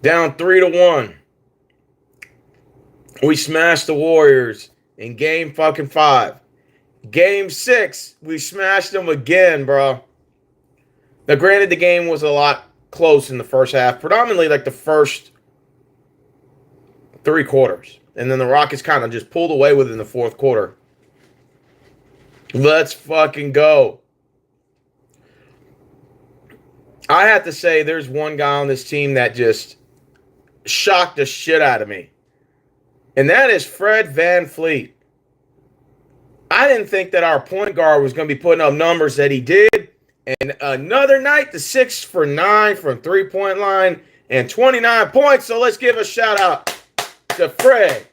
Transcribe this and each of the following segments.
Down 3-1. We smashed the Warriors in game fucking 5. Game 6, we smashed them again, bro. Now, granted, the game was a lot close in the first half, predominantly like the first 3 quarters. And then the Rockets kind of just pulled away within the fourth quarter. Let's fucking go. I have to say, there's one guy on this team that just shocked the shit out of me. And that is Fred VanVleet. I didn't think that our point guard was going to be putting up numbers that he did. And another night, the 6 for 9 from three-point line and 29 points. So let's give a shout out to Fred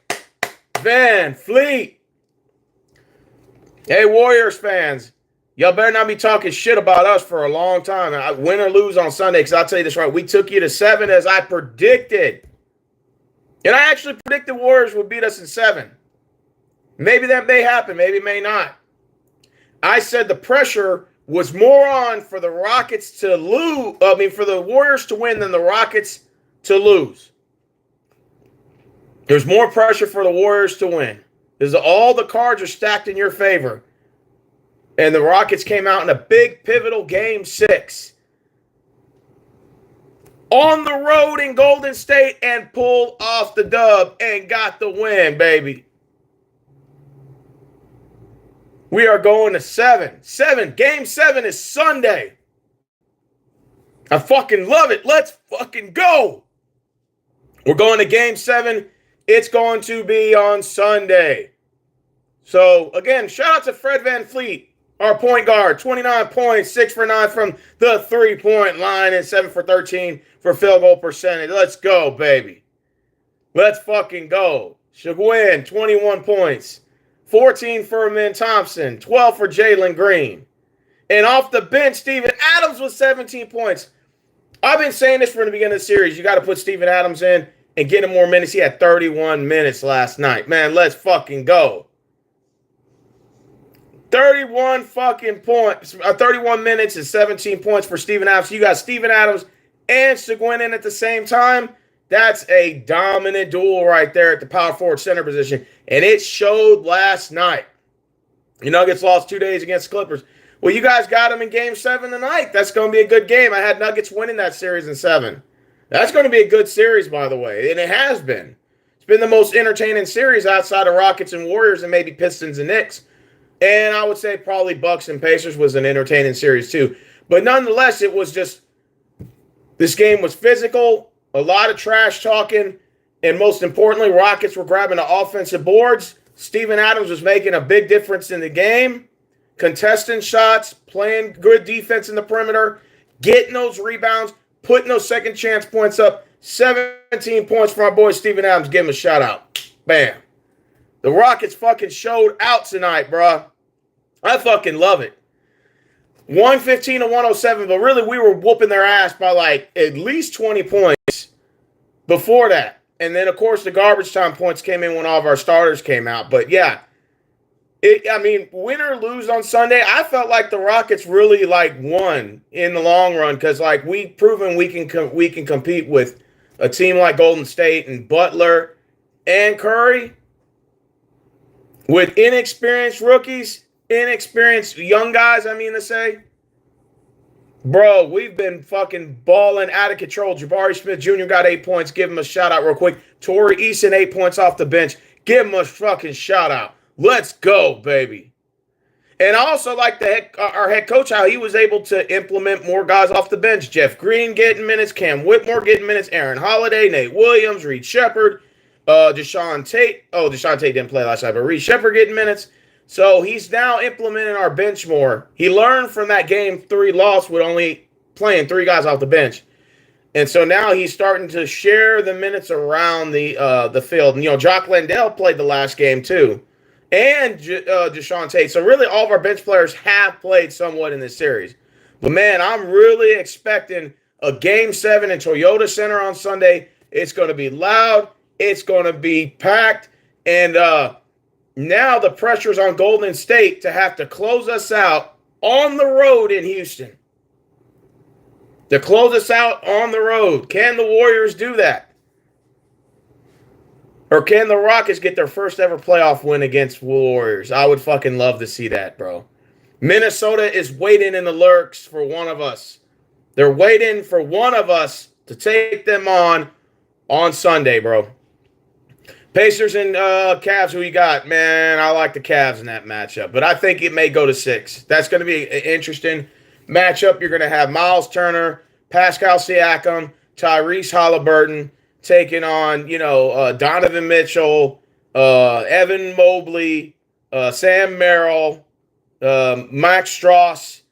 VanVleet. Hey, Warriors fans, y'all better not be talking shit about us for a long time. Win or lose on Sunday, because I'll tell you this right. We took you to 7 as I predicted. And I actually predicted Warriors would beat us in 7. Maybe that may happen. Maybe it may not. I said the pressure was more on for the Rockets to lose. For the Warriors to win than the Rockets to lose. There's more pressure for the Warriors to win. Because all the cards are stacked in your favor. And the Rockets came out in a big pivotal game 6. On the road in Golden State and pulled off the dub and got the win, baby. We are going to 7. Game 7 is Sunday. I fucking love it. Let's fucking go. We're going to game 7. It's going to be on Sunday. So, again, shout out to Fred VanVleet, our point guard. 29 points, 6 for 9 from the three-point line, and 7 for 13 for field goal percentage. Let's go, baby. Let's fucking go. Seguin, 21 points. 14 for Amin Thompson. 12 for Jalen Green. And off the bench, Steven Adams with 17 points. I've been saying this from the beginning of the series. You got to put Steven Adams in and get him more minutes. He had 31 minutes last night. Man, let's fucking go. 31 fucking points. 31 minutes and 17 points for Steven Adams. So you got Steven Adams and Seguin in at the same time. That's a dominant duel right there at the power forward center position. And it showed last night. The Nuggets lost 2 days against the Clippers. Well, you guys got them in game 7 tonight. That's going to be a good game. I had Nuggets winning that series in 7. That's going to be a good series, by the way. And it has been. It's been the most entertaining series outside of Rockets and Warriors and maybe Pistons and Knicks. And I would say probably Bucks and Pacers was an entertaining series too. But nonetheless, it was just, this game was physical, a lot of trash talking, and most importantly, Rockets were grabbing the offensive boards. Steven Adams was making a big difference in the game, contesting shots, playing good defense in the perimeter, getting those rebounds, putting those second chance points up. 17 points for our boy Steven Adams. Give him a shout out. Bam. The Rockets fucking showed out tonight, bro. I fucking love it. 115 to 107, but really we were whooping their ass by like at least 20 points before that. And then, of course, the garbage time points came in when all of our starters came out. But, yeah, win or lose on Sunday, I felt like the Rockets really, like, won in the long run because, like, we've proven we can compete with a team like Golden State and Butler and Curry with inexperienced rookies, inexperienced young guys, to say. Bro, we've been fucking balling out of control. Jabari Smith Jr. got 8 points. Give him a shout out real quick. Torrey Eason, 8 points off the bench. Give him a fucking shout out. Let's go, baby. And I also like our head coach, how he was able to implement more guys off the bench. Jeff Green getting minutes. Cam Whitmore getting minutes. Aaron Holiday, Nate Williams, Reed Shepard, Deshaun Tate. Oh, Deshaun Tate didn't play last night, but Reed Shepard getting minutes. So he's now implementing our bench more. He learned from that game 3 loss with only playing 3 guys off the bench. And so now he's starting to share the minutes around the field. And, Jock Landale played the last game too. And Deshaun Tate. So really all of our bench players have played somewhat in this series. But, man, I'm really expecting a Game 7 in Toyota Center on Sunday. It's going to be loud. It's going to be packed. And now the pressure's on Golden State to have to close us out on the road in Houston. to close us out on the road. Can the Warriors do that? Or can the Rockets get their first ever playoff win against the Warriors? I would fucking love to see that, bro. Minnesota is waiting in the lurks for one of us. They're waiting for one of us to take them on Sunday, bro. Pacers and Cavs, who you got? Man, I like the Cavs in that matchup, but I think it may go to 6. That's going to be an interesting matchup. You're going to have Miles Turner, Pascal Siakam, Tyrese Halliburton taking on, Donovan Mitchell, Evan Mobley, Sam Merrill, Max Strauss.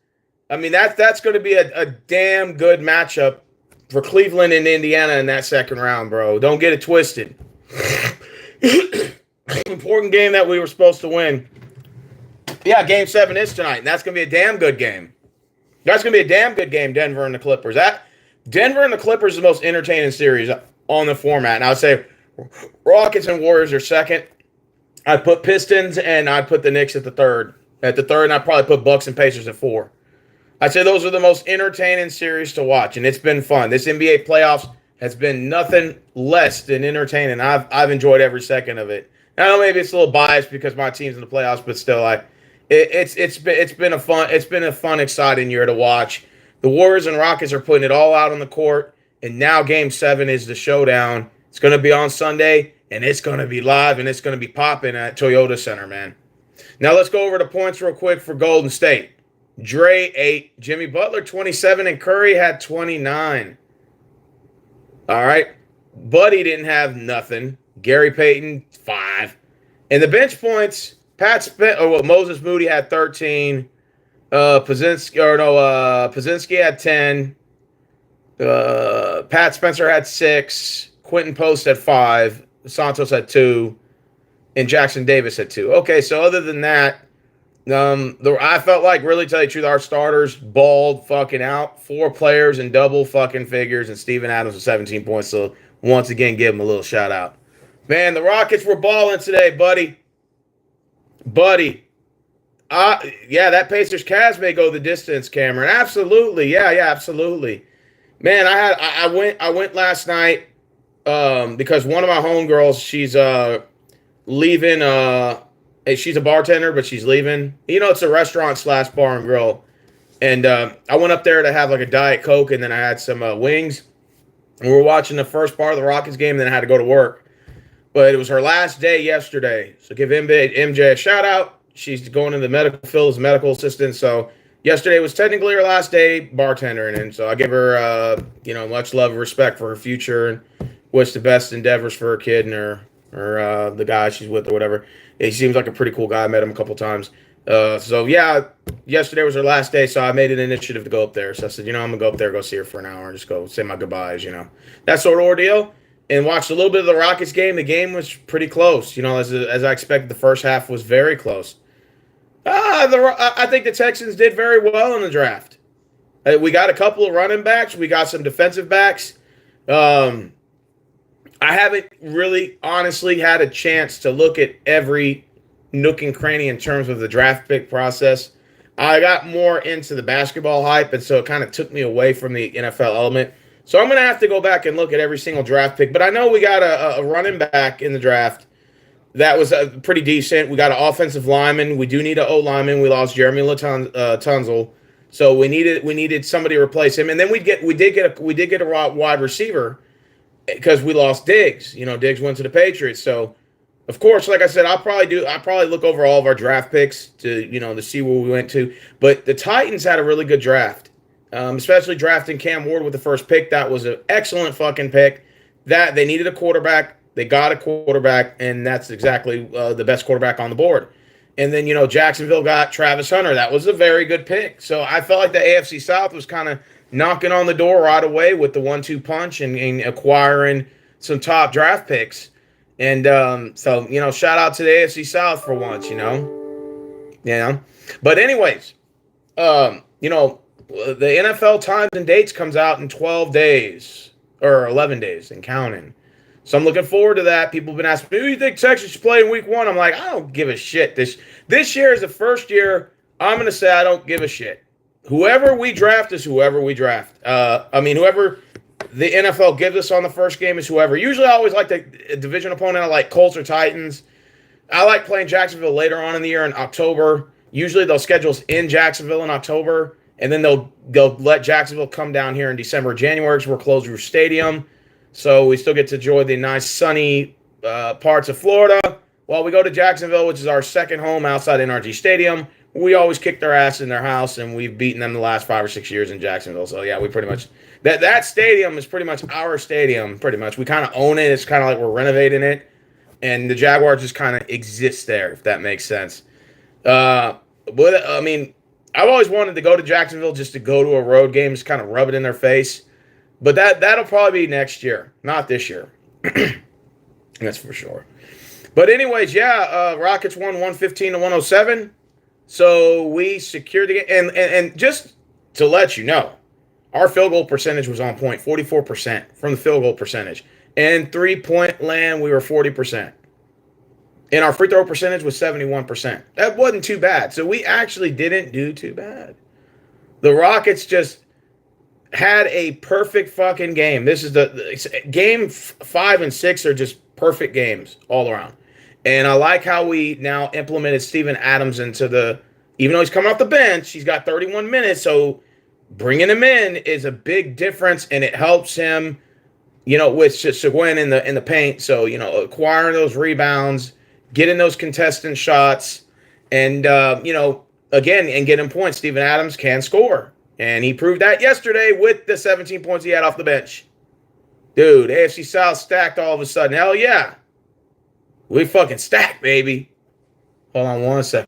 I mean, that's going to be a damn good matchup for Cleveland and Indiana in that second round, bro. Don't get it twisted. Important game that we were supposed to win. Yeah, Game 7 is tonight, and that's going to be a damn good game. That's going to be a damn good game, Denver and the Clippers. Denver and the Clippers is the most entertaining series on the format. And I would say Rockets and Warriors are second. I'd put Pistons and I'd put the Knicks at the third. And I'd probably put Bucks and Pacers at 4. I'd say those are the most entertaining series to watch, and it's been fun. This NBA playoffs has been nothing less than entertaining. I've enjoyed every second of it. I know maybe it's a little biased because my team's in the playoffs, but still, it's been a fun, exciting year to watch. The Warriors and Rockets are putting it all out on the court, and now Game 7 is the showdown. It's going to be on Sunday, and it's going to be live, and it's going to be popping at Toyota Center, man. Now let's go over the points real quick for Golden State. Dre 8, Jimmy Butler 27, and Curry had 29. All right. Buddy didn't have nothing. Gary Payton 5. And the bench points, Moses Moody had 13. Pazinski had 10. Pat Spencer had 6. Quentin Post had 5. Santos had 2. And Jackson Davis had 2. Okay, so other than that, I felt like, really tell you the truth, our starters balled fucking out. 4 players in double fucking figures, and Steven Adams with 17 points. So once again, give him a little shout out. Man, the Rockets were balling today, buddy. Yeah, that Pacers Cavs may go the distance, Cameron. Absolutely, yeah, absolutely. Man, I went last night because one of my homegirls, she's leaving. She's a bartender, but she's leaving. It's a restaurant / bar and grill. And I went up there to have like a Diet Coke, and then I had some wings. And we were watching the first part of the Rockets game, and then I had to go to work. But it was her last day yesterday. So give MJ a shout out. She's going in the medical field as a medical assistant. So yesterday was technically her last day bartendering. And so I give her, much love and respect for her future, and wish the best endeavors for her kid and her the guy she's with or whatever. He seems like a pretty cool guy. I met him a couple times. So yeah, yesterday was her last day, so I made an initiative to go up there. So I said, I'm gonna go up there, go see her for an hour, and just go say my goodbyes, that sort of ordeal. And watched a little bit of the Rockets game. The game was pretty close, as I expected. The first half was very close. I think the Texans did very well in the draft. We got a couple of running backs. We got some defensive backs. I haven't really, honestly, had a chance to look at every nook and cranny in terms of the draft pick process. I got more into the basketball hype, and so it kind of took me away from the NFL element. So I'm going to have to go back and look at every single draft pick. But I know we got a running back in the draft that was pretty decent. We got an offensive lineman. We do need an O-lineman. We lost Jeremy Tunzel. So we needed somebody to replace him. And then we did get a wide receiver, because we lost Diggs. Diggs went to the Patriots. So, of course, like I said, I'll probably look over all of our draft picks to see where we went to. But the Titans had a really good draft, especially drafting Cam Ward with the first pick. That was an excellent fucking pick. That they needed a quarterback. They got a quarterback, and that's exactly the best quarterback on the board. And then, Jacksonville got Travis Hunter. That was a very good pick. So I felt like the AFC South was kind of knocking on the door right away with the 1-2 punch and acquiring some top draft picks. And so, shout out to the AFC South for once, But anyways, the NFL times and dates comes out in 12 days or 11 days and counting. So I'm looking forward to that. People have been asking me, who do you think Texas should play in week 1? I'm like, I don't give a shit. This year is the first year I'm going to say I don't give a shit. whoever we draft is whoever we draft. Whoever the NFL gives us on the first game is whoever. Usually, I always like the division opponent. I like Colts or Titans. I like playing Jacksonville later on in the year in October. Usually, they'll schedule us in Jacksonville in October, and then they'll let Jacksonville come down here in December, January, because we're closed Roof Stadium. So we still get to enjoy the nice sunny parts of Florida while we go to Jacksonville, which is our second home outside NRG Stadium. We always kick their ass in their house, and we've beaten them the last 5 or 6 years in Jacksonville. So yeah, we pretty much that stadium is pretty much our stadium. Pretty much, we kind of own it. It's kind of like we're renovating it, and the Jaguars just kind of exist there, if that makes sense. But I mean, I've always wanted to go to Jacksonville just to go to a road game, just kind of rub it in their face. But that'll probably be next year, not this year. That's for sure. But anyways, yeah, Rockets won 115 to 107. So we secured the game. And just to let you know, our field goal percentage was on point, 44% from the field goal percentage. And 3-point land, we were 40%. And our free throw percentage was 71%. That wasn't too bad. So we actually didn't do too bad. The Rockets just had a perfect fucking game. This is the game 5 and 6 are just perfect games all around. And I like how we now implemented Steven Adams into even though he's coming off the bench, he's got 31 minutes. So bringing him in is a big difference, and it helps him, with Seguin in the paint. So, acquiring those rebounds, getting those contestant shots, and, again, and getting points. Steven Adams can score. And he proved that yesterday with the 17 points he had off the bench. Dude, AFC South stacked all of a sudden. Hell yeah. We fucking stacked, baby. Hold on one second.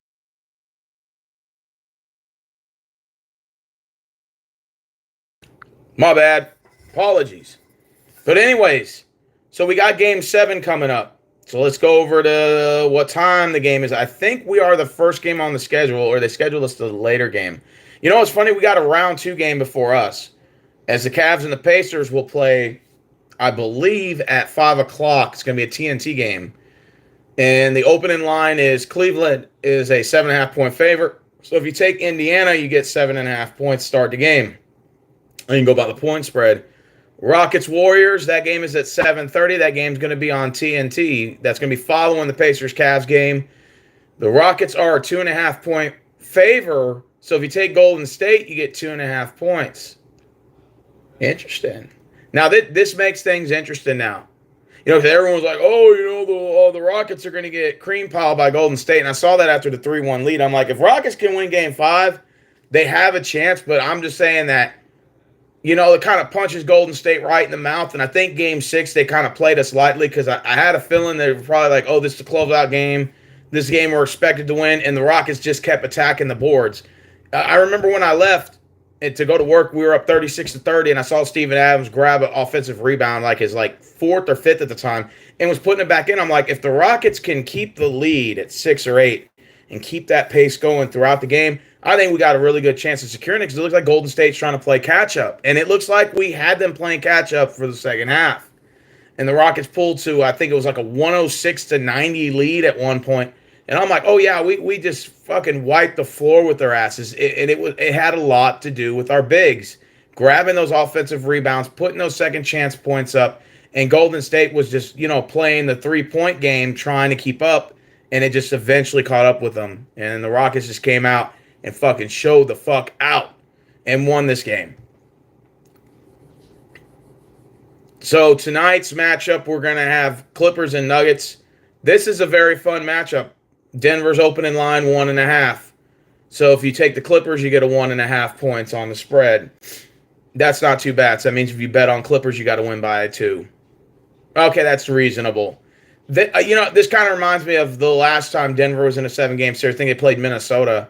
My bad. Apologies. But anyways, so we got game 7 coming up. So let's go over to what time the game is. I think we are the first game on the schedule, or they scheduled us to the later game. You know what's funny? We got a round 2 game before us, as the Cavs and the Pacers will play, I believe, at 5 o'clock. It's going to be a TNT game. And the opening line is Cleveland is a 7.5-point favorite. So if you take Indiana, you get 7.5 points to start the game. And you can go by the point spread. Rockets Warriors, that game is at 7:30. That game's going to be on TNT. That's going to be following the Pacers Cavs game. The Rockets are a 2.5-point favor. So if you take Golden State, you get 2.5 points. Interesting. Now, this makes things interesting now. Because everyone's like, the Rockets are going to get cream piled by Golden State. And I saw that after the 3-1 lead. I'm like, if Rockets can win game 5, they have a chance. But I'm just saying that, it kind of punches Golden State right in the mouth. And I think game 6, they kind of played us lightly because I had a feeling they were probably like, this is a closeout game. This game we're expected to win. And the Rockets just kept attacking the boards. I remember when I left to go to work, we were up 36-30, and I saw Steven Adams grab an offensive rebound, like his 4th or 5th at the time, and was putting it back in. I'm like, if the Rockets can keep the lead at 6 or 8 and keep that pace going throughout the game, I think we got a really good chance of securing it because it looks like Golden State's trying to play catch-up. And it looks like we had them playing catch-up for the second half. And the Rockets pulled to, I think it was like a 106-90 lead at one point. And I'm like, we just fucking wiped the floor with their asses. It had a lot to do with our bigs. Grabbing those offensive rebounds, putting those second chance points up. And Golden State was just, playing the 3-point game, trying to keep up. And it just eventually caught up with them. And the Rockets just came out and fucking showed the fuck out and won this game. So tonight's matchup, we're going to have Clippers and Nuggets. This is a very fun matchup. Denver's opening line 1.5. So if you take the Clippers, you get a 1.5 points on the spread. That's not too bad. So that means if you bet on Clippers, you got to win by 2. Okay, that's reasonable. This kind of reminds me of the last time Denver was in a 7-game series. I think they played Minnesota,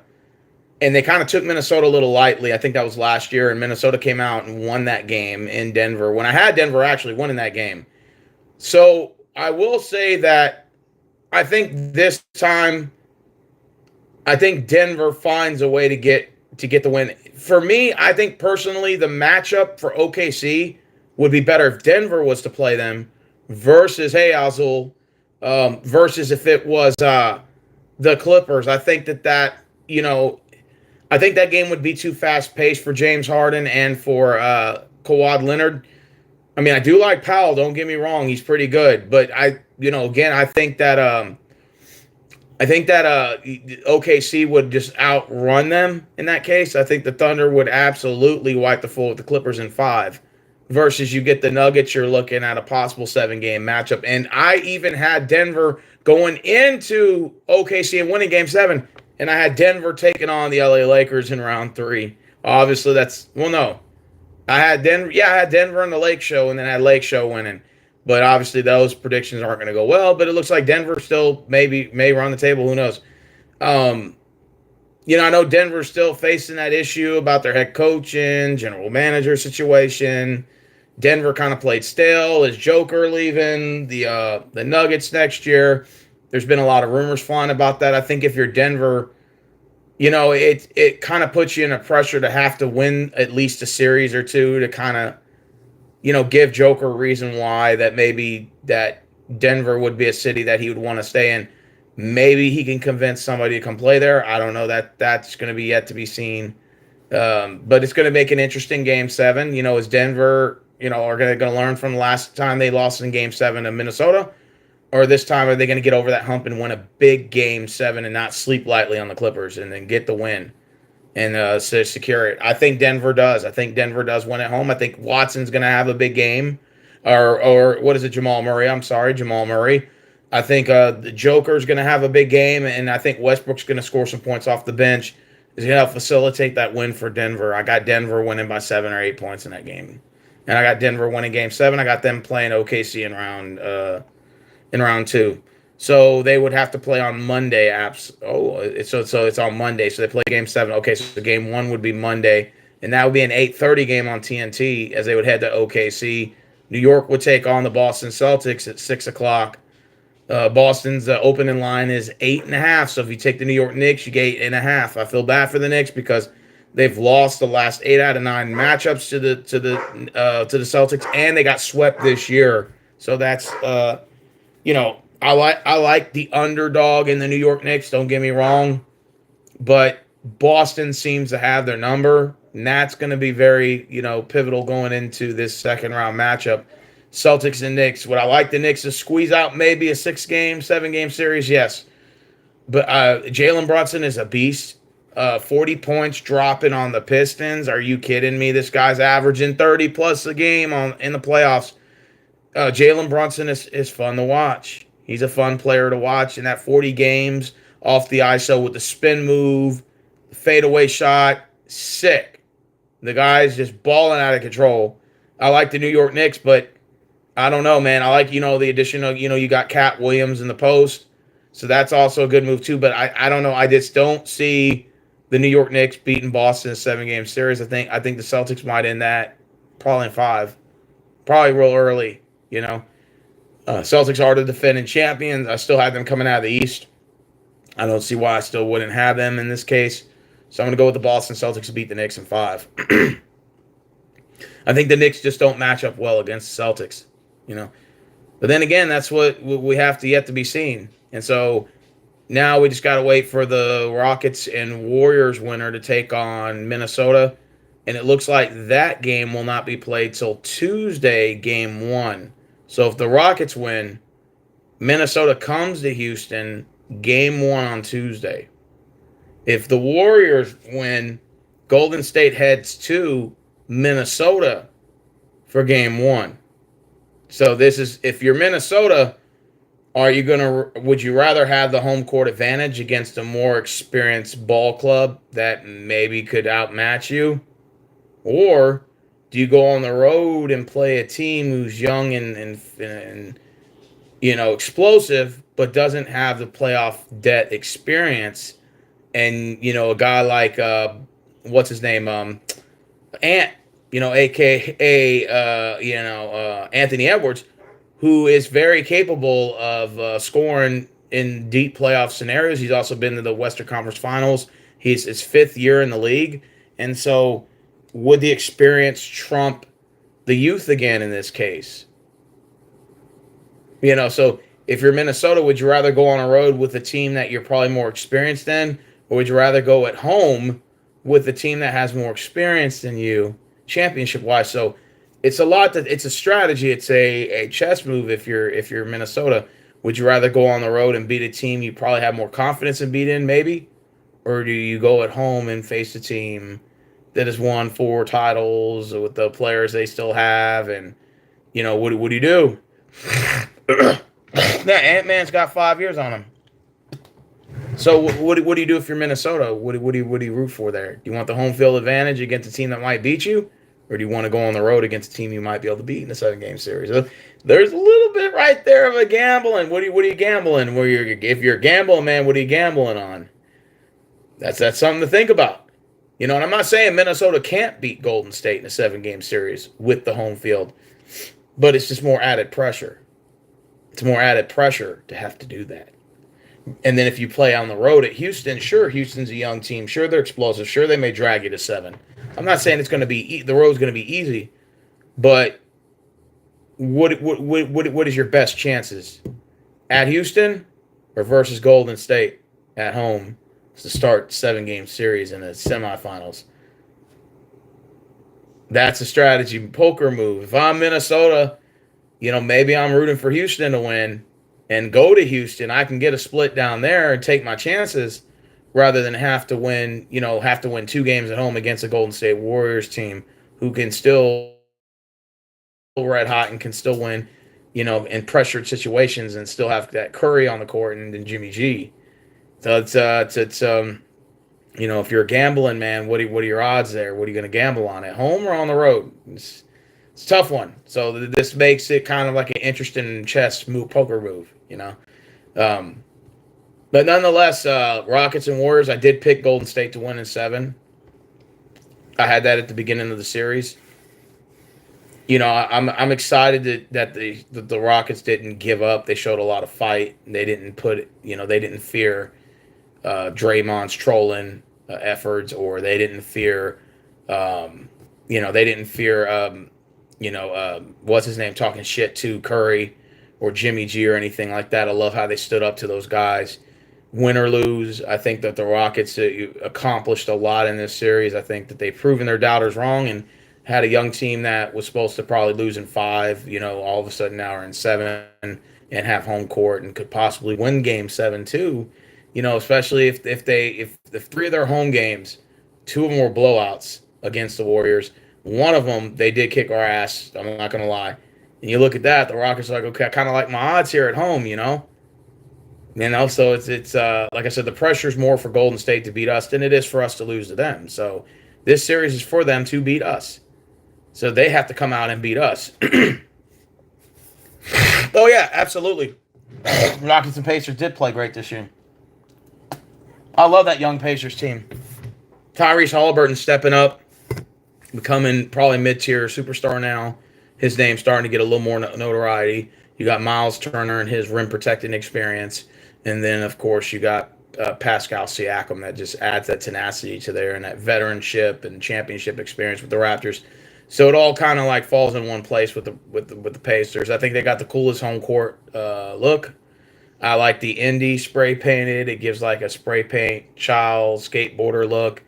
and they kind of took Minnesota a little lightly. I think that was last year, and Minnesota came out and won that game in Denver. When I had Denver actually winning that game. So I will say that I think this time, Denver finds a way to get the win. For me, I think personally the matchup for OKC would be better if Denver was to play them versus versus if it was the Clippers. I think that I think that game would be too fast paced for James Harden and for Kawhi Leonard. I mean, I do like Powell. Don't get me wrong; he's pretty good. But again, I think that OKC would just outrun them in that case. I think the Thunder would absolutely wipe the floor with the Clippers in 5. Versus you get the Nuggets, you're looking at a possible 7-game matchup. And I even had Denver going into OKC and winning Game 7, and I had Denver taking on the LA Lakers in round 3. Obviously, no. I had Denver. Yeah, I had Denver in the Lake Show, and then I had Lake Show winning. But obviously, those predictions aren't going to go well. But it looks like Denver still may run the table. Who knows? Um, I know Denver's still facing that issue about their head coach and general manager situation. Denver kind of played stale. Is Joker leaving the Nuggets next year? There's been a lot of rumors flying about that. I think if you're Denver, it kind of puts you in a pressure to have to win at least a series or two to kind of give Joker a reason why that maybe that Denver would be a city that he would want to stay in. Maybe he can convince somebody to come play there. I don't know. That's going to be yet to be seen. But it's going to make an interesting Game 7. Is Denver, are going to learn from the last time they lost in Game 7 to Minnesota? Or this time, are they going to get over that hump and win a big Game 7 and not sleep lightly on the Clippers and then get the win and secure it? I think Denver does. I think Denver does win at home. I think Watson's going to have a big game. Or what is it, Jamal Murray? I'm sorry, Jamal Murray. I think the Joker's going to have a big game, and I think Westbrook's going to score some points off the bench. Is going to help facilitate that win for Denver. I got Denver winning by 7 or 8 points in that game. And I got Denver winning Game 7. I got them playing OKC in round 2. So they would have to play on Monday. So it's on Monday. So they play Game 7. Okay, so Game 1 would be Monday, and that would be an 8:30 game on TNT as they would head to OKC. New York would take on the Boston Celtics at 6 o'clock. Boston's opening line is 8.5. So if you take the New York Knicks, you get 8.5. I feel bad for the Knicks because they've lost the last 8 out of 9 matchups to the Celtics, and they got swept this year. So that's I like the underdog in the New York Knicks. Don't get me wrong, but Boston seems to have their number, and that's going to be very pivotal going into this second round matchup. Celtics and Knicks. Would I like the Knicks to squeeze out maybe a 6-game, 7-game series? Yes. But Jalen Brunson is a beast. 40 points dropping on the Pistons. Are you kidding me? This guy's averaging 30 plus a game in the playoffs. Jalen Brunson is fun to watch. He's a fun player to watch. In that 40 games off the ISO with the spin move, the fadeaway shot, sick. The guy's just balling out of control. I like the New York Knicks, but I don't know, man. I like, the addition of, you got Cat Williams in the post. So that's also a good move, too. But I don't know. I just don't see the New York Knicks beating Boston in a 7-game series. I think the Celtics might end that probably in 5. Probably real early, Celtics are the defending champions. I still have them coming out of the East. I don't see why I still wouldn't have them in this case. So I'm going to go with the Boston Celtics to beat the Knicks in 5. I think the Knicks just don't match up well against the Celtics. But then again, that's what we have to yet to be seen. And so now we just got to wait for the Rockets and Warriors winner to take on Minnesota. And it looks like that game will not be played till Tuesday, Game 1. So if the Rockets win, Minnesota comes to Houston, Game 1 on Tuesday. If the Warriors win, Golden State heads to Minnesota for Game 1. So this is, if you're Minnesota, would you rather have the home court advantage against a more experienced ball club that maybe could outmatch you? Or do you go on the road and play a team who's young and explosive, but doesn't have the playoff debt experience? And, a guy like, what's his name? AKA, Anthony Edwards, who is very capable of scoring in deep playoff scenarios. He's also been to the Western Conference Finals. He's his 5th year in the league. And so would the experience trump the youth again in this case? So if you're Minnesota, would you rather go on a road with a team that you're probably more experienced in? Or would you rather go at home with the team that has more experience than you, championship wise. So it's a lot that it's a strategy. It's a chess move. If you're Minnesota, would you rather go on the road and beat a team you probably have more confidence in beating, maybe, or do you go at home and face a team that has won 4 titles with the players they still have, and what do you do? That Ant-Man's got 5 years on him. So what do you do if you're Minnesota? What do you root for there? Do you want the home field advantage against a team that might beat you, or do you want to go on the road against a team you might be able to beat in a 7-game series? There's a little bit right there of a gambling. What are you gambling? If you're gambling, man, what are you gambling on? That's something to think about. And I'm not saying Minnesota can't beat Golden State in a 7-game series with the home field, but it's just more added pressure. It's more added pressure to have to do that. And then if you play on the road at Houston, sure, Houston's a young team. Sure, they're explosive. Sure, they may drag you to 7. I'm not saying it's going to be the road's going to be easy, but what is your best chances at Houston or versus Golden State at home to start 7-game series in the semifinals? That's a strategy poker move. If I'm Minnesota, maybe I'm rooting for Houston to win and go to Houston. I can get a split down there and take my chances rather than have to win 2 games at home against a Golden State Warriors team who can still red hot and can still win, in pressured situations and still have that Curry on the court and then Jimmy G. So it's if you're a gambling man, what are your odds there? What are you going to gamble on, at home or on the road? It's a tough one. So this makes it kind of like an interesting chess move, poker move, But nonetheless, Rockets and Warriors, I did pick Golden State to win in 7. I had that at the beginning of the series. I'm excited that the Rockets didn't give up. They showed a lot of fight. They didn't they didn't fear Draymond's trolling efforts, or they didn't fear, what's his name talking shit to Curry or Jimmy G or anything like that. I love how they stood up to those guys. Win or lose, I think that the Rockets accomplished a lot in this series. I think that they've proven their doubters wrong and had a young team that was supposed to probably lose in 5, all of a sudden now are in 7 and have home court and could possibly win game 7 too. Especially if 3 of their home games, 2 of them were blowouts against the Warriors. One of them, they did kick our ass. I'm not going to lie. And you look at that, the Rockets are like, okay, I kind of like my odds here at home, So it's like I said, the pressure's more for Golden State to beat us than it is for us to lose to them. So this series is for them to beat us. So they have to come out and beat us. Oh, yeah, absolutely. Rockets and Pacers did play great this year. I love that young Pacers team. Tyrese Halliburton stepping up, becoming probably mid-tier superstar now. His name's starting to get a little more notoriety. You got Miles Turner and his rim-protecting experience. And then, of course, you got Pascal Siakam that just adds that tenacity to there and that veteranship and championship experience with the Raptors. So it all kind of like falls in one place with the Pacers. I think they got the coolest home court look. I like the Indy spray painted. It gives like a spray paint child skateboarder look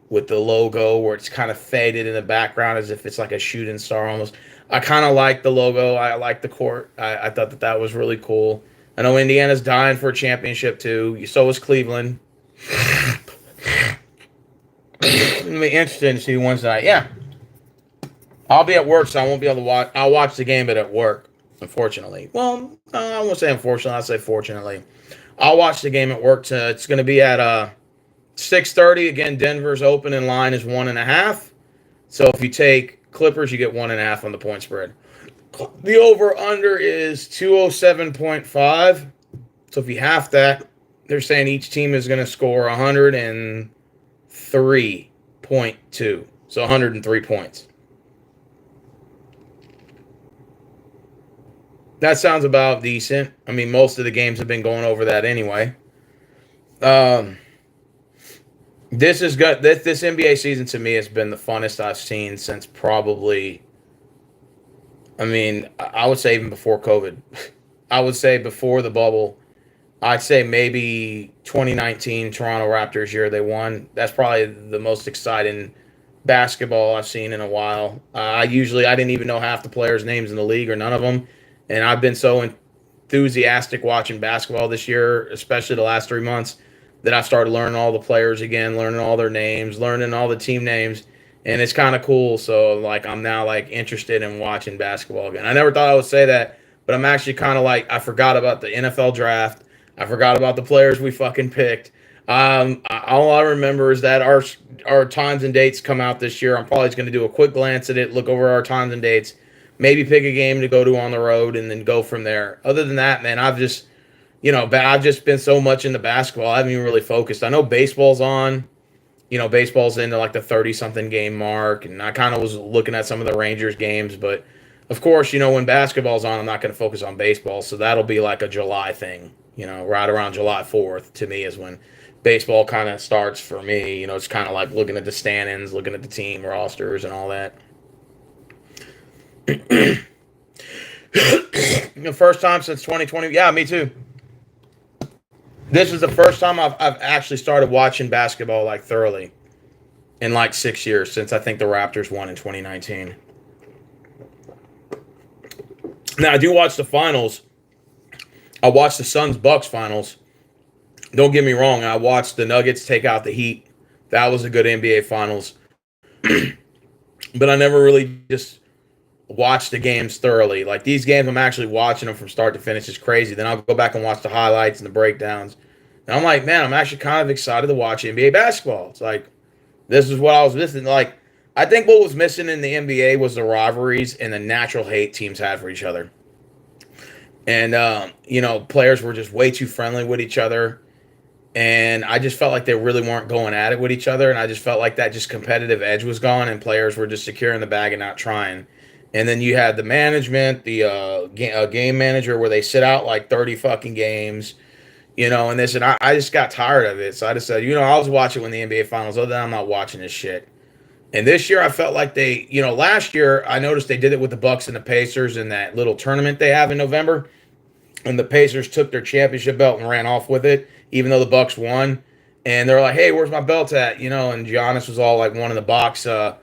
with the logo where it's kind of faded in the background as if it's like a shooting star almost. I kind of like the logo. I like the court. I thought that was really cool. I know Indiana's dying for a championship too. So is Cleveland. It'll be interesting to see who wins tonight. Yeah. I'll be at work, so I won't be able to watch. I'll watch the game, but at work, unfortunately. Well, I won't say unfortunately. I'll say fortunately. I'll watch the game at work. It's going to be at 6:30. Again, Denver's opening line is 1.5. So if you take Clippers, you get 1.5 on the point spread. The over-under is 207.5. So if you half that, they're saying each team is going to score 103.2. So 103 points. That sounds about decent. I mean, most of the games have been going over that anyway. This is good. This NBA season to me has been the funnest I've seen since probably. I mean, I would say even before COVID. I would say before the bubble. I'd say maybe 2019 Toronto Raptors year they won. That's probably the most exciting basketball I've seen in a while. I didn't even know half the players' names in the league or none of them, and I've been so enthusiastic watching basketball this year, especially the last 3 months, that I started learning all the players again, learning all their names, learning all the team names, and it's kind of cool. So like I'm now like interested in watching basketball again. I never thought I would say that, but I'm actually kind of like I forgot about the NFL draft. I forgot about the players we fucking picked. All I remember is that our times and dates come out this year. I'm probably just going to do a quick glance at it, look over our times and dates, maybe pick a game to go to on the road, and then go from there. Other than that, man, I've just been so much into basketball. I haven't even really focused. I know baseball's on. Baseball's into like the 30 something game mark, and I kind of was looking at some of the Rangers games, but of course, when basketball's on, I'm not going to focus on baseball, so that'll be like a July thing. Right around July 4th to me is when baseball kind of starts for me. It's kind of like looking at the standings, looking at the team rosters, and all that. The first time since 2020. Yeah, me too. This is the first time I've actually started watching basketball like thoroughly in like 6 years since I think the Raptors won in 2019. Now I do watch the finals. I watched the Suns Bucks finals. Don't get me wrong. I watched the Nuggets take out the Heat. That was a good NBA finals. But I never really just watched the games thoroughly. Like these games, I'm actually watching them from start to finish. It's crazy. Then I'll go back and watch the highlights and the breakdowns. And I'm like, man, I'm actually kind of excited to watch NBA basketball. It's like this is what I was missing. Like I think what was missing in the NBA was the rivalries and the natural hate teams had for each other. And players were just way too friendly with each other, and I just felt like they really weren't going at it with each other, and I just felt like that just competitive edge was gone, and players were just secure in the bag and not trying. And then you had the management, the game manager, where they sit out like 30 fucking games, and this, and I just got tired of it. So I just said, I was watching when the NBA Finals. Other than I'm not watching this shit. And this year, I felt like last year I noticed they did it with the Bucks and the Pacers in that little tournament they have in November, and the Pacers took their championship belt and ran off with it, even though the Bucks won. And they're like, "Hey, where's my belt at?" And Giannis was all like one in the box, the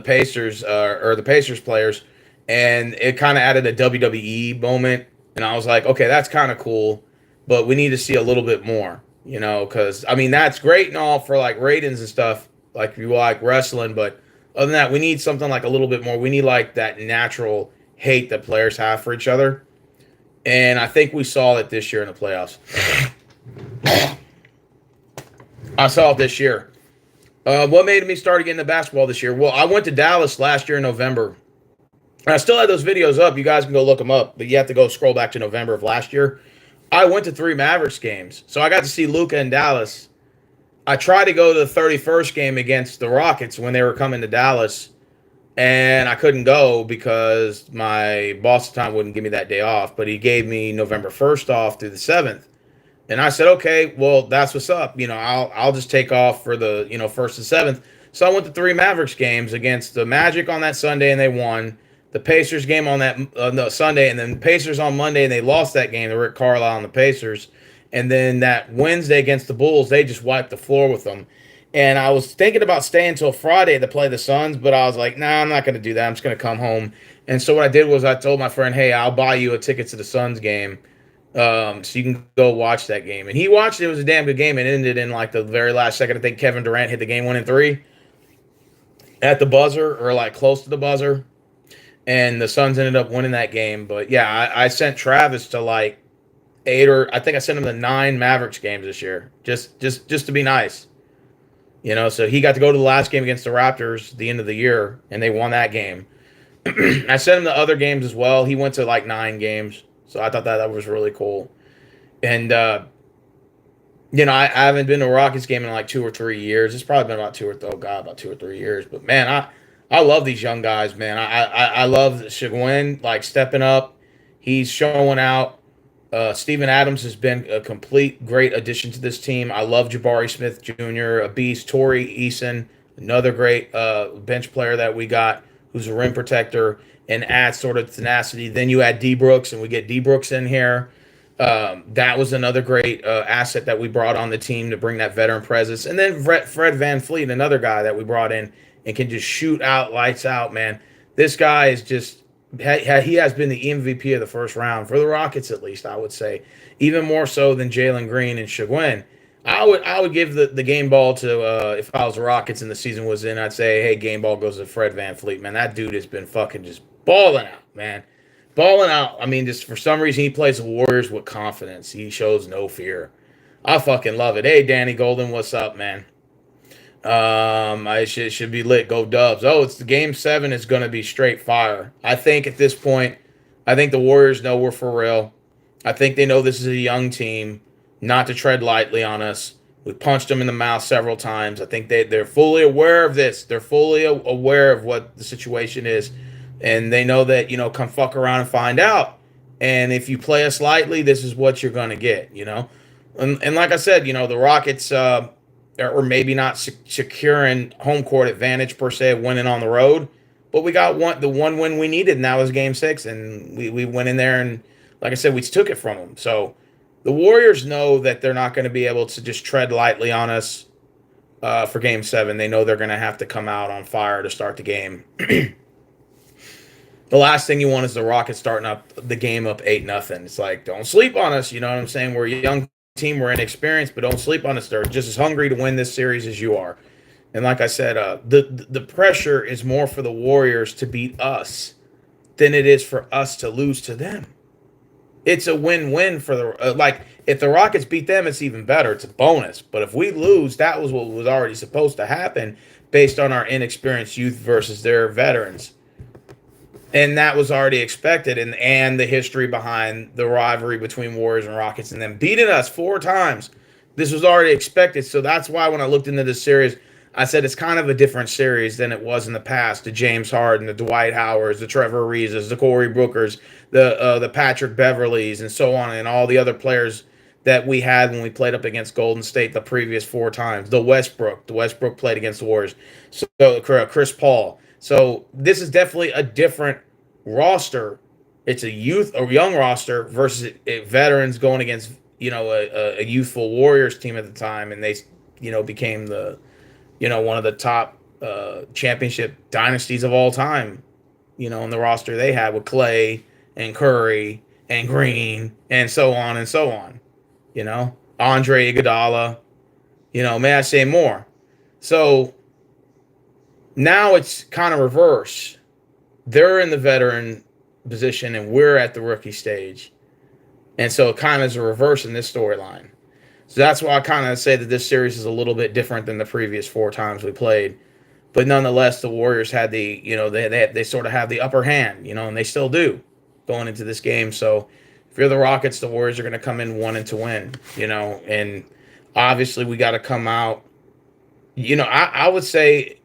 Pacers or the Pacers players, and it kind of added a WWE moment. And I was like, "Okay, that's kind of cool, but we need to see a little bit more." Because I mean that's great and all for like ratings and stuff, like if you like wrestling, but other than that, we need something like a little bit more. We need like that natural hate that players have for each other, and I think we saw it this year in the playoffs. I saw it this year. What made me start getting into basketball this year? Well, I went to Dallas last year in November. And I still have those videos up. You guys can go look them up, but you have to go scroll back to November of last year. I went to 3 Mavericks games. So I got to see Luka in Dallas. I tried to go to the 31st game against the Rockets when they were coming to Dallas, and I couldn't go because my boss at the time wouldn't give me that day off, but he gave me November 1st off through the 7th. And I said, okay, well, that's what's up. I'll just take off for the, 1st and 7th. So I went to 3 Mavericks games against the Magic on that Sunday, and they won. The Pacers game on that no, Sunday, and then Pacers on Monday, and they lost that game to Rick Carlisle and the Pacers. And then that Wednesday against the Bulls, they just wiped the floor with them. And I was thinking about staying until Friday to play the Suns, but I was like, nah, I'm not going to do that. I'm just going to come home. And so what I did was I told my friend, hey, I'll buy you a ticket to the Suns game, so you can go watch that game. And he watched it. It was a damn good game. It ended in like the very last second. I think Kevin Durant hit the game-winning three at the buzzer, or like close to the buzzer. And the Suns ended up winning that game. But yeah, I sent Travis to like 8, or I think I sent him to 9 Mavericks games this year, just to be nice. So he got to go to the last game against the Raptors, the end of the year, and they won that game. I sent him to other games as well. He went to like 9 games. So I thought that was really cool. And, I haven't been to a Rockets game in like 2 or 3 years. It's probably been about about 2 or 3 years. But, man, I love these young guys, man. I love Seguin, like, stepping up. He's showing out. Steven Adams has been a complete great addition to this team. I love Jabari Smith Jr., a beast. Torrey Eason, another great bench player that we got, who's a rim protector and adds sort of tenacity. Then you add D Brooks, and we get D Brooks in here. That was another great asset that we brought on the team to bring that veteran presence. And then Fred VanVleet, another guy that we brought in and can just shoot out, lights out, man. This guy is just, he has been the MVP of the first round, for the Rockets at least, I would say. Even more so than Jalen Green and Seguin. I would give the game ball to, if I was the Rockets and the season was in, I'd say, hey, game ball goes to Fred VanVleet, man. That dude has been fucking just balling out, man. Balling out. I mean, just for some reason, he plays the Warriors with confidence. He shows no fear. I fucking love it. Hey, Danny Golden, what's up, man? I should be lit. Go Dubs. Oh, it's the game 7 is going to be straight fire. I think at this point, I think the Warriors know we're for real. I think they know this is a young team, not to tread lightly on us. We punched them in the mouth several times. I think they're fully aware of this. They're fully aware of what the situation is. And they know that, come fuck around and find out. And if you play us lightly, this is what you're going to get, And like I said, the Rockets are maybe not securing home court advantage per se, winning on the road. But we got the one win we needed, and that was game 6. And we went in there and, like I said, we took it from them. So the Warriors know that they're not going to be able to just tread lightly on us for game 7. They know they're going to have to come out on fire to start the game. The last thing you want is the Rockets starting up the game up 8-0. It's like, don't sleep on us. You know what I'm saying? We're a young team. We're inexperienced, but don't sleep on us. They're just as hungry to win this series as you are. And like I said, the pressure is more for the Warriors to beat us than it is for us to lose to them. It's a win-win for the if the Rockets beat them, it's even better. It's a bonus. But if we lose, that was what was already supposed to happen based on our inexperienced youth versus their veterans. And that was already expected, and the history behind the rivalry between Warriors and Rockets and them beating us 4 times. This was already expected, so that's why when I looked into this series, I said it's kind of a different series than it was in the past. The James Harden, the Dwight Howards, the Trevor Ariza's, the Corey Brookers, the Patrick Beverleys, and so on, and all the other players that we had when we played up against Golden State the previous 4 times. The Westbrook played against the Warriors. So Chris Paul. So this is definitely a different roster. It's a young roster versus veterans going against a youthful Warriors team at the time, and they became the one of the top championship dynasties of all time. In the roster they had with Clay and Curry and Green and so on and so on. Andre Iguodala. May I say more? So now it's kind of reverse. They're in the veteran position and we're at the rookie stage. And so it kind of is a reverse in this storyline. So that's why I kind of say that this series is a little bit different than the previous 4 times we played. But nonetheless, the Warriors had they sort of have the upper hand, and they still do going into this game. So if you're the Rockets, the Warriors are going to come in wanting to win, and obviously we got to come out. I would say,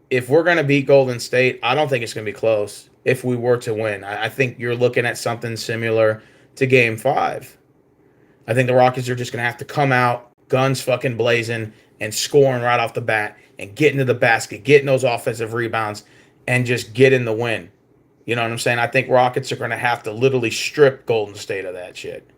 if we're going to beat Golden State, I don't think it's going to be close if we were to win. I think you're looking at something similar to Game 5. I think the Rockets are just going to have to come out, guns fucking blazing, and scoring right off the bat, and getting to the basket, getting those offensive rebounds, and just getting the win. You know what I'm saying? I think Rockets are going to have to literally strip Golden State of that shit.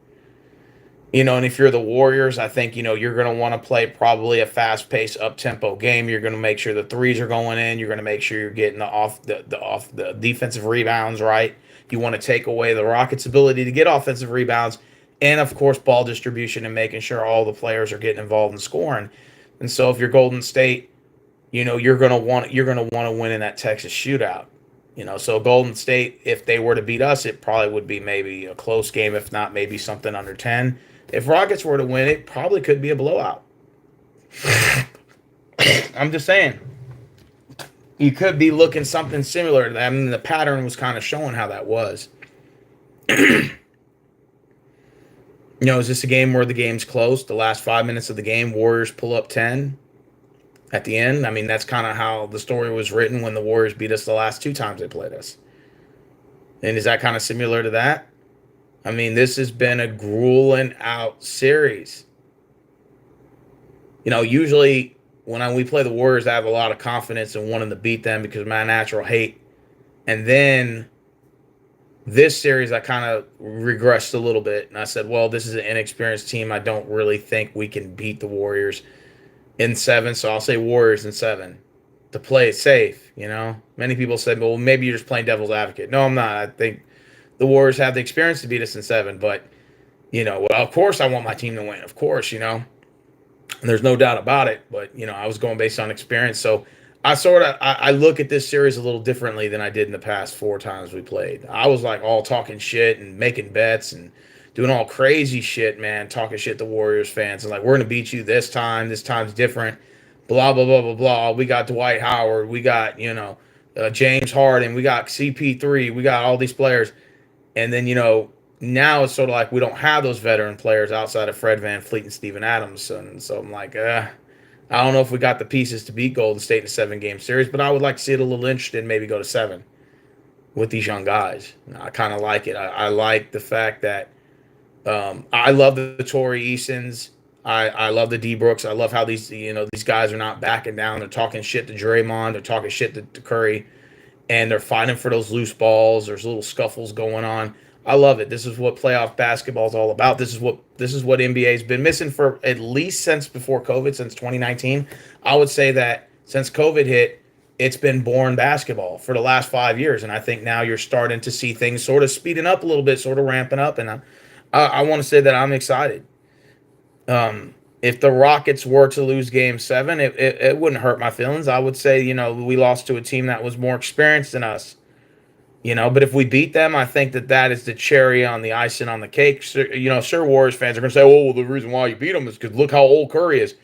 And if you're the Warriors, I think, you're going to want to play probably a fast-paced, up-tempo game. You're going to make sure the threes are going in. You're going to make sure you're getting the defensive rebounds right. You want to take away the Rockets' ability to get offensive rebounds, and of course, ball distribution and making sure all the players are getting involved in scoring. And so, if you're Golden State, you're going to want to win in that Texas shootout. So Golden State, if they were to beat us, it probably would be maybe a close game, if not maybe something under 10. If Rockets were to win, it probably could be a blowout. I'm just saying. You could be looking something similar to that. I mean, the pattern was kind of showing how that was. Is this a game where the game's close? The last 5 minutes of the game, Warriors pull up 10 at the end? I mean, that's kind of how the story was written when the Warriors beat us the last 2 times they played us. And is that kind of similar to that? I mean, this has been a grueling out series. Usually when we play the Warriors, I have a lot of confidence in wanting to beat them because of my natural hate. And then This series, I kind of regressed a little bit, and I said, well, this is an inexperienced team. I don't really think we can beat the Warriors in 7, so I'll say Warriors in 7 to play it safe. Many people said, well, maybe you're just playing devil's advocate. No, I'm not. I think the Warriors have the experience to beat us in 7, but well, of course I want my team to win. Of course, and there's no doubt about it. But I was going based on experience, so I look at this series a little differently than I did in the past 4 times we played. I was like all talking shit and making bets and doing all crazy shit, man, talking shit to Warriors fans and like, we're gonna beat you this time. This time's different. Blah blah blah blah blah. We got Dwight Howard. We got James Harden. We got CP3. We got all these players. And then now it's sort of like we don't have those veteran players outside of Fred VanVleet and Steven Adams. And so I'm like, I don't know if we got the pieces to beat Golden State in a 7-game series, but I would like to see it a little interesting, maybe go to 7 with these young guys. I kind of like it. I like the fact that I love the Torrey Easons. I love the D Brooks. I love how these guys are not backing down. They're talking shit to Draymond. They're talking shit to Curry, and they're fighting for those loose balls. There's little scuffles going on. I love it. This is what playoff basketball is all about. This is what NBA's been missing for at least since before COVID, since 2019. I would say that since COVID hit, it's been boring basketball for the last 5 years, and I think now you're starting to see things sort of speeding up a little bit, sort of ramping up, and I want to say that I'm excited. If the Rockets were to lose Game 7, it wouldn't hurt my feelings. I would say we lost to a team that was more experienced than us. But if we beat them, I think that is the cherry on the icing on the cake. Sure, Warriors fans are going to say, "Oh, well, the reason why you beat them is because look how old Curry is."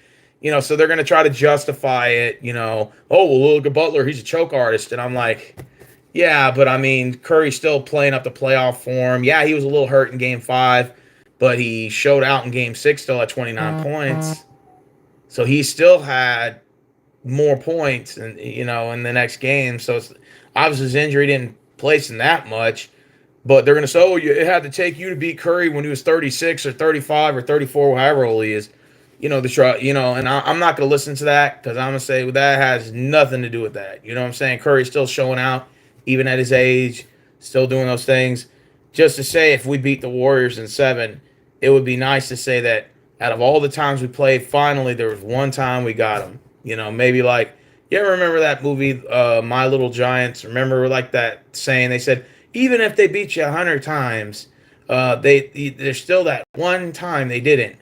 So they're going to try to justify it. Oh, well, look at Butler; he's a choke artist, and I'm like, yeah, but I mean, Curry's still playing up the playoff form. Yeah, he was a little hurt in Game 5, but he showed out in Game 6 still at 29 points. So he still had more points, and in the next game. So it's obviously his injury didn't place in that much, but they're gonna say, "Oh, it had to take you to beat Curry when he was 36 or 35 or 34, however old he is." And I'm not gonna listen to that because I'm gonna say, well, that has nothing to do with that. You know what I'm saying? Curry's still showing out, even at his age, still doing those things. Just to say, if we beat the Warriors in 7, it would be nice to say that out of all the times we played, finally there was one time we got them. Maybe like, you ever remember that movie, My Little Giants? Remember like that saying they said, even if they beat you 100 times, there's still that one time they didn't.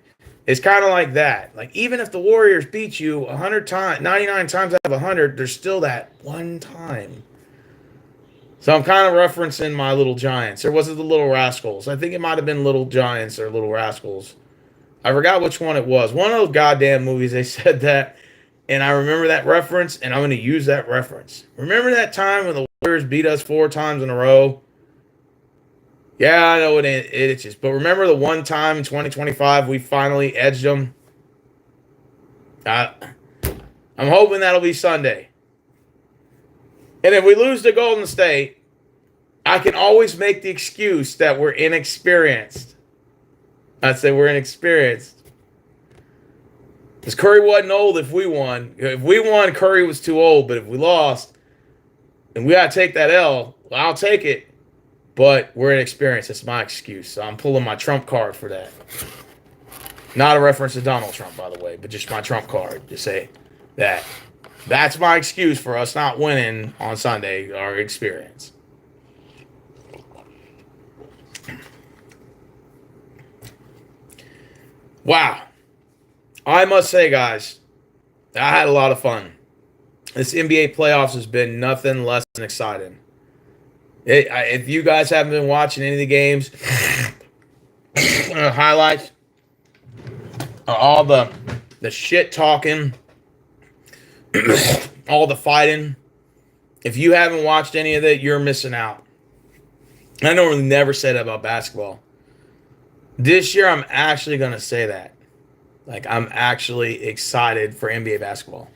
It's kind of like that. Like, even if the Warriors beat you 100 times, 99 times out of 100, there's still that one time. So I'm kind of referencing My Little Giants. Or was it the Little Rascals? I think it might have been Little Giants or Little Rascals. I forgot which one it was. One of those goddamn movies, they said that. And I remember that reference, and I'm going to use that reference. Remember that time when the Warriors beat us 4 times in a row? Yeah, I know it itches. But remember the one time in 2025 we finally edged them? I'm hoping that'll be Sunday. And if we lose to Golden State, I can always make the excuse that we're inexperienced. I'd say we're inexperienced. Because Curry wasn't old if we won. If we won, Curry was too old. But if we lost, and we got to take that L, well, I'll take it. But we're inexperienced. That's my excuse. So I'm pulling my trump card for that. Not a reference to Donald Trump, by the way, but just my trump card to say that. That's my excuse for us not winning on Sunday, our experience. Wow. I must say, guys, I had a lot of fun. This NBA playoffs has been nothing less than exciting. If you guys haven't been watching any of the games, highlights, all the shit talking, all the fighting, if you haven't watched any of that, you're missing out. I normally never say that about basketball. This year, I'm actually going to say that. Like, I'm actually excited for NBA basketball.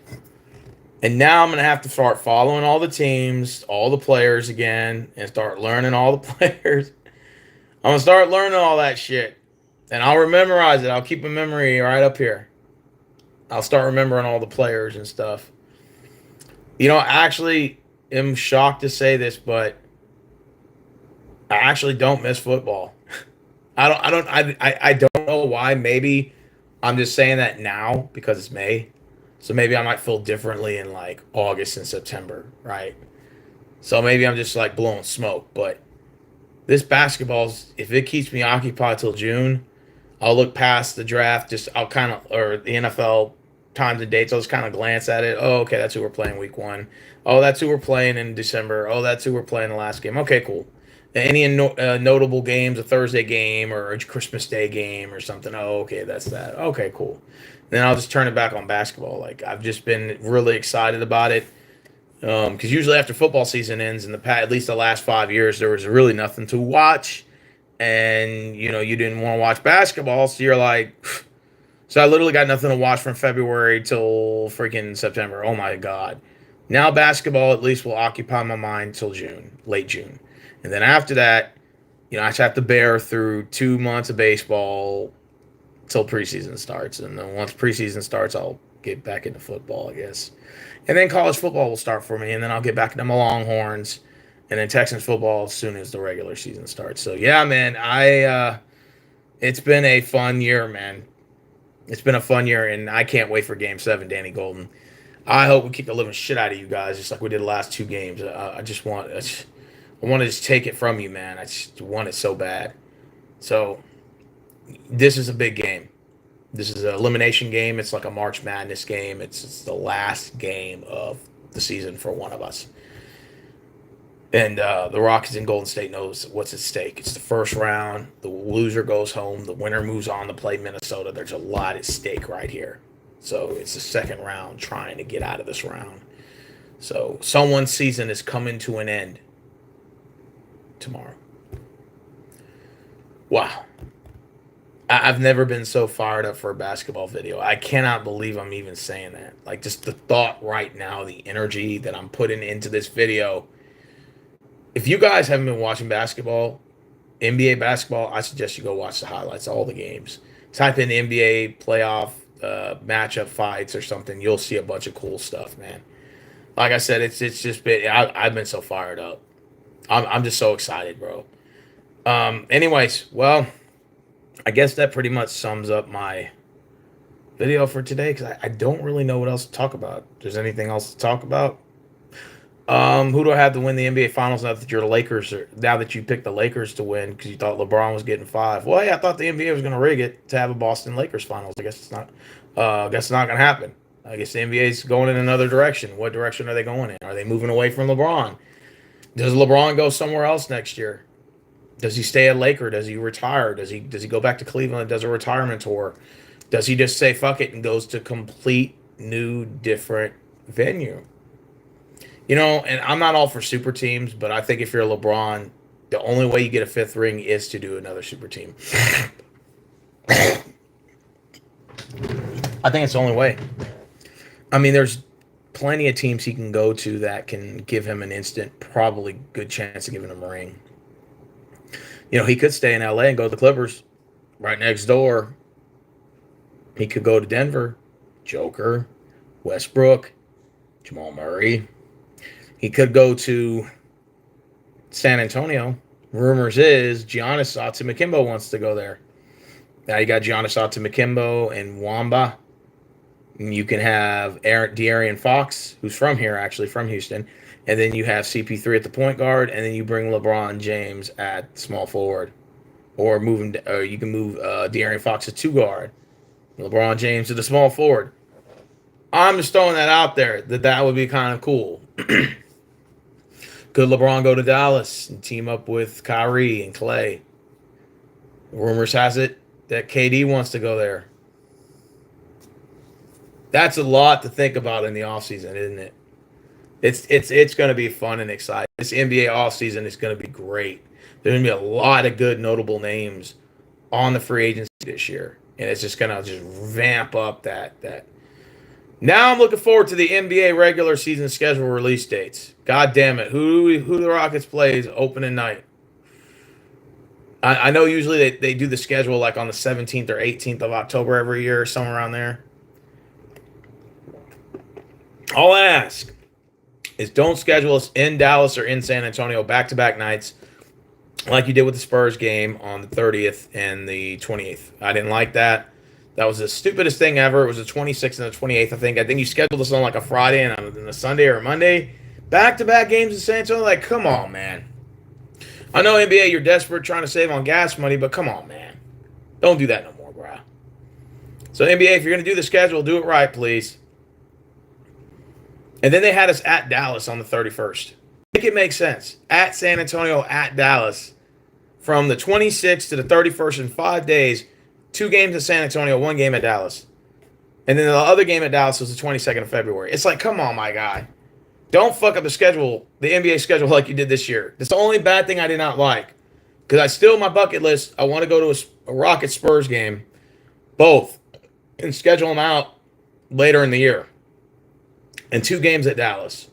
And now I'm going to have to start following all the teams, all the players again, and start learning all the players. I'm going to start learning all that shit. And I'll memorize it. I'll keep a memory right up here. I'll start remembering all the players and stuff. I actually am shocked to say this, but I actually don't miss football. I don't know why. Maybe I'm just saying that now because it's May. So maybe I might feel differently in like August and September, right? So maybe I'm just like blowing smoke. But this basketball's, if it keeps me occupied till June, I'll look past the draft. Just I'll kind of, or the NFL times and dates. I'll just kind of glance at it. Oh, okay, that's who we're playing week one. Oh, that's who we're playing in December. Oh, that's who we're playing the last game. Okay, cool. Any notable games, a Thursday game or a Christmas Day game or something. Oh, okay, that's that. Okay, cool. Then I'll just turn it back on basketball. Like I've just been really excited about it because usually after football season ends, in the past, at least the last 5 years, there was really nothing to watch, and you didn't want to watch basketball, so you're like, so I literally got nothing to watch from February till freaking September. Oh my god! Now basketball at least will occupy my mind till June, late June, and then after that, I just have to bear through 2 months of baseball till preseason starts, and then once preseason starts, I'll get back into football, I guess. And then college football will start for me, and then I'll get back into my Longhorns, and then Texans football as soon as the regular season starts. So yeah, man, it's been a fun year, man. It's been a fun year, and I can't wait for Game 7, Danny Golden. I hope we kick the living shit out of you guys, just like we did the last 2 games. I want to just take it from you, man. I just want it so bad. So this is a big game. This is an elimination game. It's like a March Madness game. It's the last game of the season for one of us. And the Rockets in Golden State knows what's at stake. It's the first round. The loser goes home. The winner moves on to play Minnesota. There's a lot at stake right here. So it's the second round trying to get out of this round. So someone's season is coming to an end tomorrow. Wow. I've never been so fired up for a basketball video. I cannot believe I'm even saying that. Like, just the thought right now, the energy that I'm putting into this video. If you guys haven't been watching basketball, NBA basketball, I suggest you go watch the highlights, all the games. Type in NBA playoff matchup fights or something. You'll see a bunch of cool stuff, man. Like I said, it's just been, I've been so fired up. I'm just so excited, bro. Anyways, well, I guess that pretty much sums up my video for today because I don't really know what else to talk about. If there's anything else to talk about? Who do I have to win the NBA Finals now that you're the Lakers? Now that you picked the Lakers to win because you thought LeBron was getting 5? Well, yeah, I thought the NBA was going to rig it to have a Boston Lakers Finals. I guess it's not. I guess it's not going to happen. I guess the NBA is going in another direction. What direction are they going in? Are they moving away from LeBron? Does LeBron go somewhere else next year? Does he stay a Laker? Does he retire? Does he go back to Cleveland and does a retirement tour? Does he just say fuck it and goes to complete new different venue? And I'm not all for super teams, but I think if you're LeBron, the only way you get a 5th ring is to do another super team. I think it's the only way. I mean, there's plenty of teams he can go to that can give him an instant, probably good chance of giving him a ring. He could stay in LA and go to the Clippers right next door. He could go to Denver, Joker, Westbrook, Jamal Murray. He could go to San Antonio. Rumors is Giannis Antetokounmpo wants to go there. Now you got Giannis Antetokounmpo and Wamba. And you can have De'Aaron Fox, who's from here, actually from Houston. And then you have CP3 at the point guard, and then you bring LeBron James at small forward, or you can move De'Aaron Fox to 2 guard, LeBron James to the small forward. I'm just throwing that out there that would be kind of cool. Could LeBron go to Dallas and team up with Kyrie and Clay? Rumors has it that KD wants to go there. That's a lot to think about in the offseason, isn't it? It's going to be fun and exciting. This NBA offseason is going to be great. There's going to be a lot of good notable names on the free agency this year, and it's just going to just vamp up that. Now I'm looking forward to the NBA regular season schedule release dates. God damn it, who the Rockets plays opening night? I know usually they do the schedule like on the 17th or 18th of October every year, somewhere around there. All I ask is don't schedule us in Dallas or in San Antonio back-to-back nights like you did with the Spurs game on the 30th and the 28th. I didn't like that. That was the stupidest thing ever. It was the 26th and the 28th, I think. I think you scheduled this on like a Friday and on a Sunday or a Monday. Back-to-back games in San Antonio. Like, come on, man. I know NBA, you're desperate trying to save on gas money, but come on, man. Don't do that no more, bro. So NBA, if you're going to do the schedule, do it right, please. And then they had us at Dallas on the 31st. Make it make sense. At San Antonio, at Dallas. From the 26th to the 31st in 5 days, 2 games in San Antonio, 1 game at Dallas. And then the other game at Dallas was the 22nd of February. It's like, come on, my guy. Don't fuck up the schedule, the NBA schedule, like you did this year. That's the only bad thing I did not like. Because I still, my bucket list, I want to go to a Rockets Spurs game, both, and schedule them out later in the year. And 2 games at Dallas.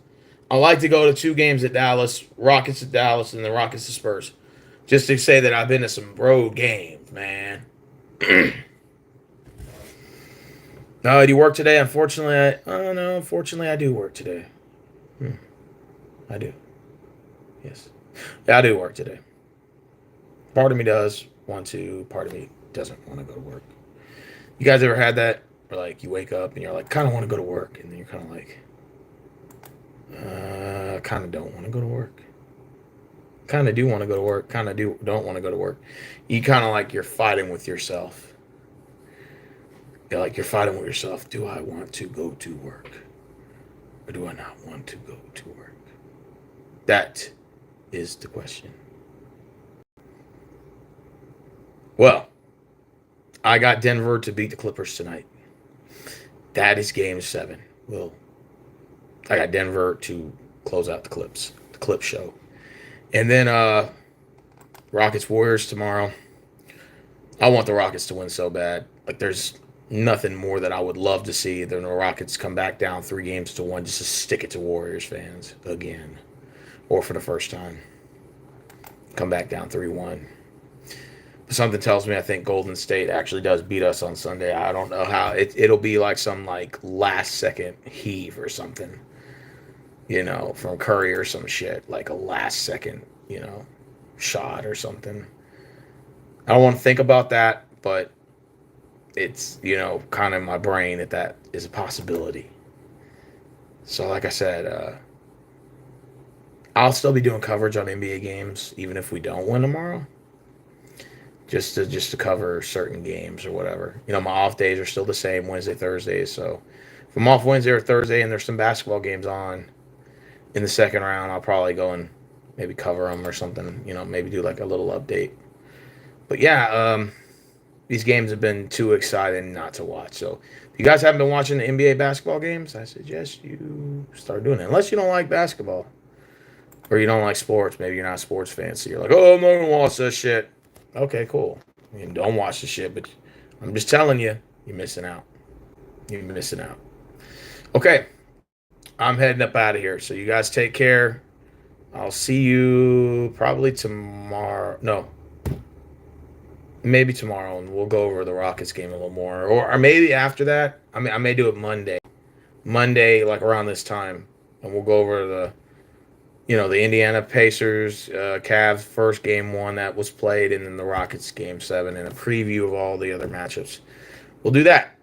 I like to go to 2 games at Dallas, Rockets at Dallas, and the Rockets to Spurs. Just to say that I've been to some road games, man. No, do you work today? Unfortunately, unfortunately, I do work today. I do. Yes. Yeah, I do work today. Part of me does want to, part of me doesn't want to go to work. You guys ever had that? Where, like, you wake up and you're like, kind of want to go to work. And then you're kind of like, kind of don't want to go to work. Kind of do want to go to work. Kind of don't want to go to work. You kind of like you're fighting with yourself. You're fighting with yourself. Do I want to go to work? Or do I not want to go to work? That is the question. Well, I got Denver to beat the Clippers tonight. That is game 7. I got Denver to close out the Clip show. And then Rockets Warriors tomorrow. I want the Rockets to win so bad. Like, there's nothing more that I would love to see than the Rockets come back down 3-1 just to stick it to Warriors fans again. Or for the first time. Come back down 3-1. But something tells me I think Golden State actually does beat us on Sunday. I don't know how. It'll be like some like last second heave or something. From Curry or some shit. Like a last second, shot or something. I don't want to think about that, but it's, kind of in my brain that is a possibility. So like I said, I'll still be doing coverage on NBA games, even if we don't win tomorrow. Just to cover certain games or whatever. My off days are still the same, Wednesday, Thursdays. So if I'm off Wednesday or Thursday and there's some basketball games on in the second round, I'll probably go and maybe cover them or something. Maybe do like a little update. But yeah, these games have been too exciting not to watch. So if you guys haven't been watching the NBA basketball games, I suggest you start doing it. Unless you don't like basketball or you don't like sports. Maybe you're not a sports fan, so you're like, oh, I'm not going to watch that shit. Okay, cool. Don't watch the shit, but I'm just telling you, you're missing out. You're missing out. Okay, I'm heading up out of here. So you guys take care. I'll see you probably tomorrow. No, maybe tomorrow, and we'll go over the Rockets game a little more. Or maybe after that, I may do it Monday. Monday, like around this time, and we'll go over the Indiana Pacers, Cavs first game 1 that was played, and then the Rockets game 7, and a preview of all the other matchups. We'll do that.